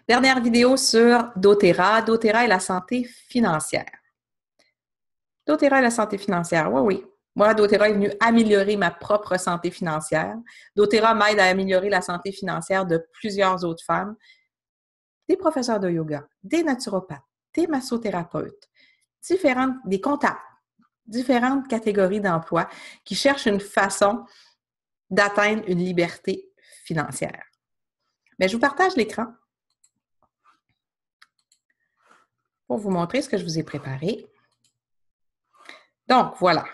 Dernière vidéo sur doTERRA. doTERRA et la santé financière. doTERRA et la santé financière, oui, oui. Moi, doTERRA est venu améliorer ma propre santé financière. doTERRA m'aide à améliorer la santé financière de plusieurs autres femmes, des professeurs de yoga, des naturopathes, des massothérapeutes, des comptables, différentes catégories d'emplois qui cherchent une façon d'atteindre une liberté financière. Mais je vous partage l'écran pour vous montrer ce que je vous ai préparé. Donc, voilà.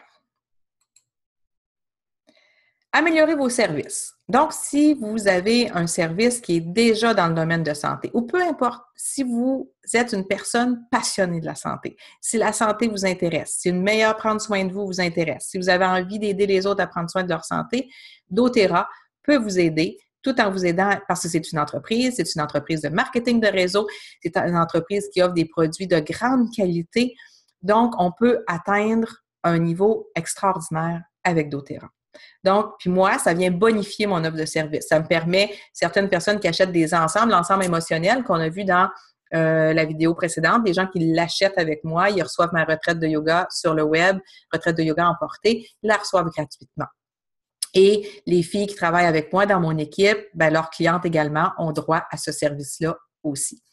Améliorer vos services. Donc, si vous avez un service qui est déjà dans le domaine de santé, ou peu importe, si vous êtes une personne passionnée de la santé, si la santé vous intéresse, si une meilleure prendre soin de vous vous intéresse, si vous avez envie d'aider les autres à prendre soin de leur santé, doTERRA peut vous aider tout en vous aidant, parce que c'est une entreprise de marketing de réseau, c'est une entreprise qui offre des produits de grande qualité. Donc, on peut atteindre un niveau extraordinaire avec doTERRA. Donc, puis moi, ça vient bonifier mon offre de service. Ça me permet, certaines personnes qui achètent des ensembles, l'ensemble émotionnel qu'on a vu dans la vidéo précédente, des gens qui l'achètent avec moi, ils reçoivent ma retraite de yoga sur le web, retraite de yoga emportée, ils la reçoivent gratuitement. Et les filles qui travaillent avec moi dans mon équipe, ben, leurs clientes également ont droit à ce service-là aussi.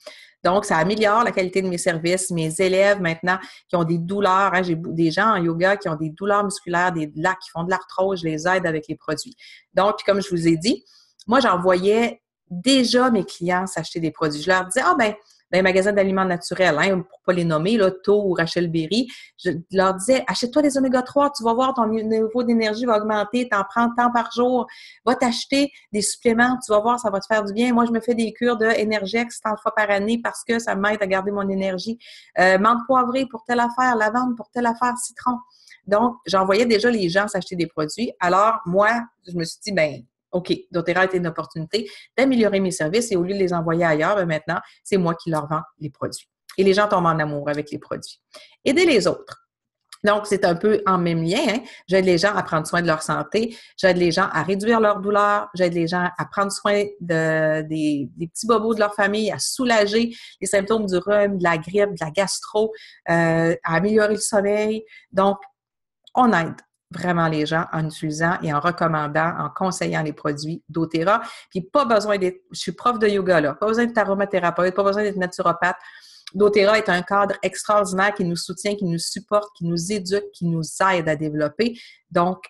Donc, ça améliore la qualité de mes services. Mes élèves, maintenant, qui ont des douleurs, hein, j'ai des gens en yoga qui ont des douleurs musculaires, qui font de l'arthrose, je les aide avec les produits. Donc, puis comme je vous ai dit, moi, j'envoyais déjà mes clients s'acheter des produits. Je leur disais, dans les magasins d'aliments naturels, hein, pour ne pas les nommer, là, Tau ou Rachel Berry, je leur disais, achète-toi des oméga 3, tu vas voir ton niveau d'énergie va augmenter, t'en prends tant par jour, va t'acheter des suppléments, tu vas voir, ça va te faire du bien. Moi, je me fais des cures de Energex tant de fois par année parce que ça m'aide à garder mon énergie. Menthe poivrée pour telle affaire, lavande pour telle affaire, citron. Donc, j'envoyais déjà les gens s'acheter des produits. Alors, moi, je me suis dit, OK, doTERRA était une opportunité d'améliorer mes services et au lieu de les envoyer ailleurs, maintenant, c'est moi qui leur vends les produits. Et les gens tombent en amour avec les produits. Aider les autres. Donc, c'est un peu en même lien. Hein? J'aide les gens à prendre soin de leur santé. J'aide les gens à réduire leur douleur. J'aide les gens à prendre soin des petits bobos de leur famille, à soulager les symptômes du rhume, de la grippe, de la gastro, à améliorer le sommeil. Donc, on aide vraiment les gens en utilisant et en recommandant, en conseillant les produits doTERRA. Puis pas besoin d'être, je suis prof de yoga là, pas besoin d'être aromathérapeute, pas besoin d'être naturopathe. doTERRA est un cadre extraordinaire qui nous soutient, qui nous supporte, qui nous éduque, qui nous aide à développer. Donc,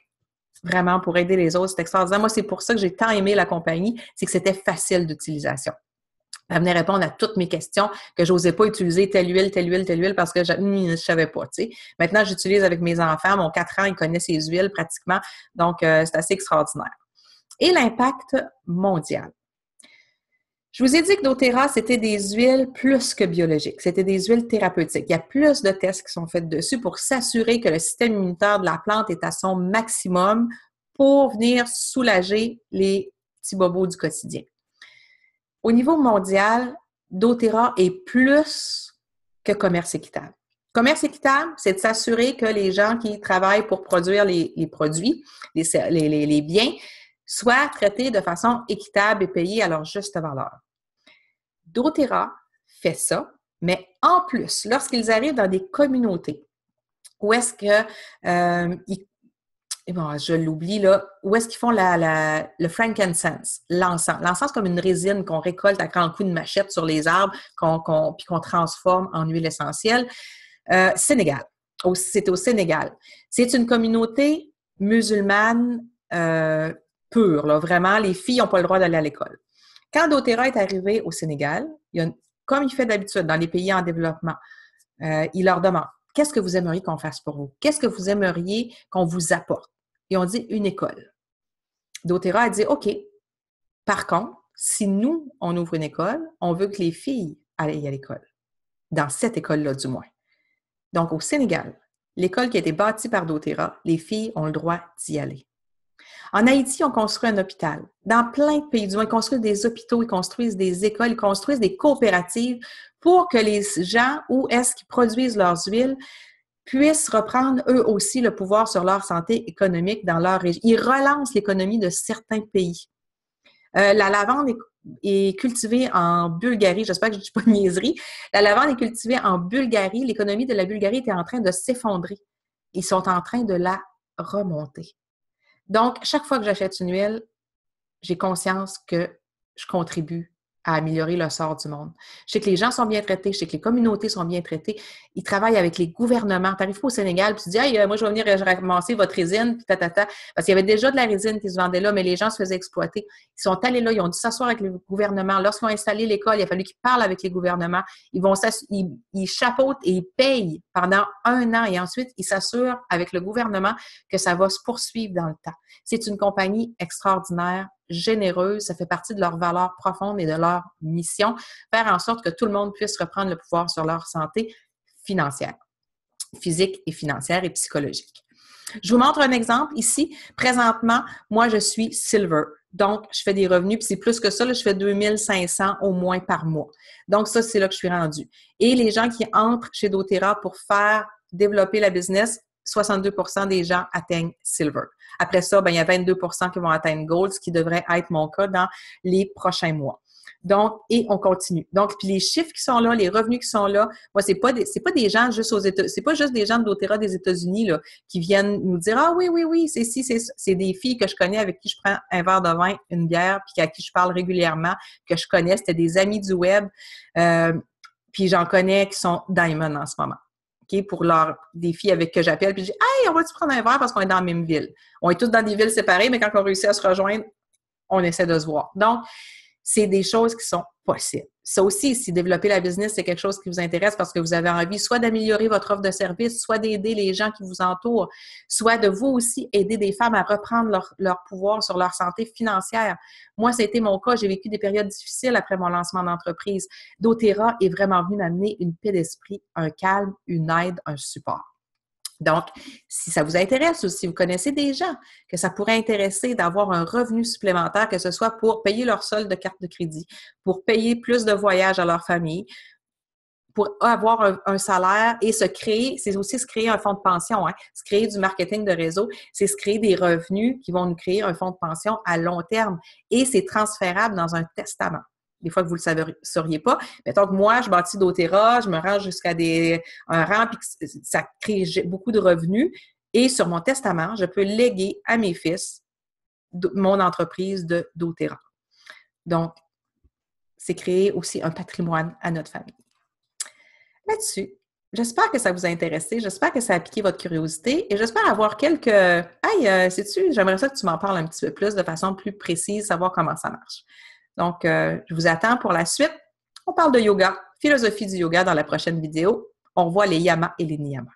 vraiment, pour aider les autres, c'est extraordinaire. Moi, c'est pour ça que j'ai tant aimé la compagnie, c'est que c'était facile d'utilisation. Elle venait répondre à toutes mes questions, que je n'osais pas utiliser telle huile, parce que je ne savais pas, tu sais. Maintenant, j'utilise avec mes enfants. Mon 4 ans, il connaît ses huiles pratiquement. Donc, c'est assez extraordinaire. Et l'impact mondial. Je vous ai dit que doTERRA, c'était des huiles plus que biologiques. C'était des huiles thérapeutiques. Il y a plus de tests qui sont faits dessus pour s'assurer que le système immunitaire de la plante est à son maximum pour venir soulager les petits bobos du quotidien. Au niveau mondial, doTERRA est plus que commerce équitable. Commerce équitable, c'est de s'assurer que les gens qui travaillent pour produire les produits, les biens, soient traités de façon équitable et payés à leur juste valeur. doTERRA fait ça, mais en plus, lorsqu'ils arrivent dans des communautés où est-ce que je l'oublie là, où est-ce qu'ils font le frankincense, l'encens. L'encens, c'est comme une résine qu'on récolte à grands coups de machette sur les arbres, puis qu'on transforme en huile essentielle. Sénégal. C'est au Sénégal. C'est une communauté musulmane pure, là, vraiment. Les filles n'ont pas le droit d'aller à l'école. Quand doTERRA est arrivé au Sénégal, comme il fait d'habitude dans les pays en développement, il leur demande « Qu'est-ce que vous aimeriez qu'on fasse pour vous? Qu'est-ce que vous aimeriez qu'on vous apporte? » Et on dit « Une école. » doTERRA a dit « OK. Par contre, si nous, on ouvre une école, on veut que les filles aillent à l'école. Dans cette école-là, du moins. » Donc, au Sénégal, l'école qui a été bâtie par doTERRA, les filles ont le droit d'y aller. En Haïti, on construit un hôpital. Dans plein de pays du monde, ils construisent des hôpitaux, ils construisent des écoles, ils construisent des coopératives pour que les gens, où est-ce qu'ils produisent leurs huiles, puissent reprendre eux aussi le pouvoir sur leur santé économique dans leur région. Ils relancent l'économie de certains pays. La lavande est cultivée en Bulgarie. J'espère que je ne dis pas de niaiserie. La lavande est cultivée en Bulgarie. L'économie de la Bulgarie était en train de s'effondrer. Ils sont en train de la remonter. Donc, chaque fois que j'achète une huile, j'ai conscience que je contribue à améliorer le sort du monde. Je sais que les gens sont bien traités, je sais que les communautés sont bien traitées. Ils travaillent avec les gouvernements. Tu n'arrives pas au Sénégal puis tu dis « Hey, moi, je vais venir ramasser votre résine, puis tatata. » Parce qu'il y avait déjà de la résine qui se vendait là, mais les gens se faisaient exploiter. Ils sont allés là, ils ont dû s'asseoir avec le gouvernement. Lorsqu'ils ont installé l'école, il a fallu qu'ils parlent avec les gouvernements. Ils chapeautent et ils payent pendant 1 an et ensuite, ils s'assurent avec le gouvernement que ça va se poursuivre dans le temps. C'est une compagnie extraordinaire, généreuse, ça fait partie de leurs valeurs profondes et de leur mission, faire en sorte que tout le monde puisse reprendre le pouvoir sur leur santé financière, physique et financière et psychologique. Je vous montre un exemple ici. Présentement, moi, je suis Silver. Donc, je fais des revenus, puis c'est plus que ça, là, je fais 2500 au moins par mois. Donc, ça, c'est là que je suis rendue. Et les gens qui entrent chez doTERRA pour faire développer la business, 62% des gens atteignent Silver. Après ça, il y a 22% qui vont atteindre Gold, ce qui devrait être mon cas dans les prochains mois. Donc, et on continue. Donc, puis les chiffres qui sont là, les revenus qui sont là, moi, c'est pas des gens juste aux États-Unis, c'est pas juste des gens de doTERRA des États-Unis, là, qui viennent nous dire, ah oui, c'est des filles que je connais avec qui je prends un verre de vin, une bière, puis à qui je parle régulièrement, que je connais, c'était des amis du web, puis j'en connais qui sont Diamond en ce moment. Pour des filles avec que j'appelle, puis je dis « Hey, on va-tu prendre un verre parce qu'on est dans la même ville? » On est tous dans des villes séparées, mais quand on réussit à se rejoindre, on essaie de se voir. Donc, c'est des choses qui sont possibles. Ça aussi, si développer la business, c'est quelque chose qui vous intéresse parce que vous avez envie soit d'améliorer votre offre de service, soit d'aider les gens qui vous entourent, soit de vous aussi aider des femmes à reprendre leur pouvoir sur leur santé financière. Moi, ça a été mon cas. J'ai vécu des périodes difficiles après mon lancement d'entreprise. doTERRA est vraiment venu m'amener une paix d'esprit, un calme, une aide, un support. Donc, si ça vous intéresse ou si vous connaissez des gens que ça pourrait intéresser d'avoir un revenu supplémentaire, que ce soit pour payer leur solde de carte de crédit, pour payer plus de voyages à leur famille, pour avoir un salaire et c'est aussi se créer un fonds de pension, hein, se créer du marketing de réseau, c'est se créer des revenus qui vont nous créer un fonds de pension à long terme et c'est transférable dans un testament. Des fois que vous ne le sauriez pas. Mettons que moi, je bâtis doTERRA, je me rends jusqu'à un rang, puis ça crée beaucoup de revenus. Et sur mon testament, je peux léguer à mes fils mon entreprise de doTERRA. Donc, c'est créer aussi un patrimoine à notre famille. Là-dessus, j'espère que ça vous a intéressé, j'espère que ça a piqué votre curiosité et j'espère avoir quelques... Hey, sais-tu, j'aimerais ça que tu m'en parles un petit peu plus de façon plus précise, savoir comment ça marche. Donc, je vous attends pour la suite. On parle de yoga, philosophie du yoga dans la prochaine vidéo. On voit les yamas et les niyamas.